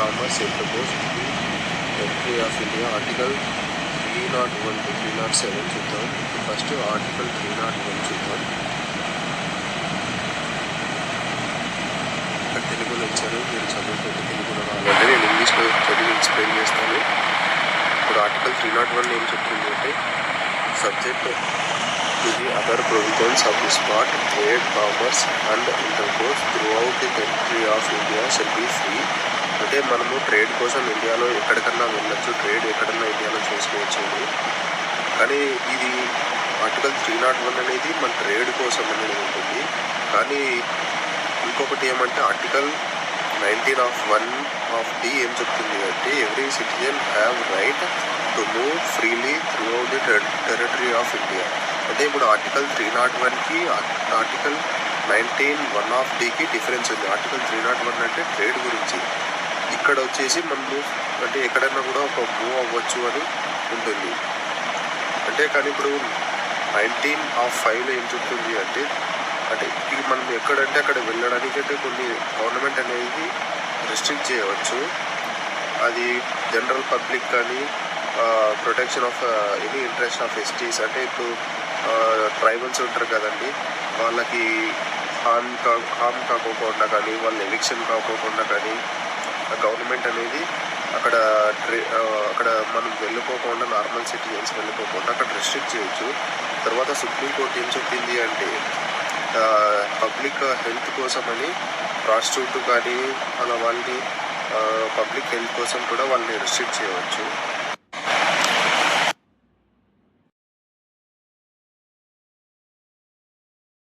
farmers interposed the territory of India. Article 301 to 307 చూద్దాం. First article 301 చూద్దాం. ఇక్కడ తెలుగులో ఇచ్చారు, మీరు చదువుకుంటే తెలుగులో రావాలంటే నేను ఇంగ్లీష్లో చదివి ఎక్స్ప్లెయిన్ చేస్తాను. ఇప్పుడు ఆర్టికల్ 301 ఏం చెప్తుంది అంటే, subject to the other provisions of this part, trade, commerce and intercourse throughout the territory of India shall be free. అంటే మనము ట్రేడ్ కోసం ఇండియాలో ఎక్కడికన్నా వెళ్ళొచ్చు, ట్రేడ్ ఎక్కడన్నా ఇండియాలో చేసుకోవచ్చు అని. కానీ ఇది ఆర్టికల్ 301 అనేది మన ట్రేడ్ కోసం అనేది ఉంటుంది. కానీ ఇంకొకటి ఏమంటే ఆర్టికల్ 19(1) ఏం చెప్తుంది అంటే, every citizen have right to move freely through out the territory of India. అంటే ఇప్పుడు ఆర్టికల్ 301కి ఆర్టికల్ 19(1)కి డిఫరెన్స్ ఉంది. ఆర్టికల్ 301 అంటే ట్రేడ్ గురించి, ఇక్కడ వచ్చేసి మనము అంటే ఎక్కడైనా కూడా ఒక మూవ్ అవ్వచ్చు అని ఉంటుంది. అంటే కానీ ఇప్పుడు 19(5)లో ఏం చెప్తుంది అంటే మనం ఎక్కడంటే అక్కడ వెళ్ళడానికి అంటే కొన్ని గవర్నమెంట్ అనేది రెస్ట్రిక్ట్ చేయవచ్చు. అది జనరల్ పబ్లిక్ కానీ protection of any interest of STs, అంటే ఇప్పుడు ట్రైబల్స్ ఉంటారు కదండి, వాళ్ళకి హార్మ్ కాకోకుండా కానీ, వాళ్ళ ఎవిక్షన్ కాకోకుండా కానీ గవర్నమెంట్ అనేది అక్కడ మనం వెళ్ళిపోకుండా, నార్మల్ సిటిజన్స్ వెళ్ళిపోకుండా అక్కడ రెస్ట్రిక్ట్ చేయొచ్చు. తర్వాత సుప్రీంకోర్టు ఏం చెప్పింది అంటే, పబ్లిక్ హెల్త్ కోసమని ప్రాస్టిట్యూట్ కానీ అలా వాళ్ళని పబ్లిక్ హెల్త్ కోసం కూడా వాళ్ళని రెస్ట్రిక్ట్ చేయవచ్చు.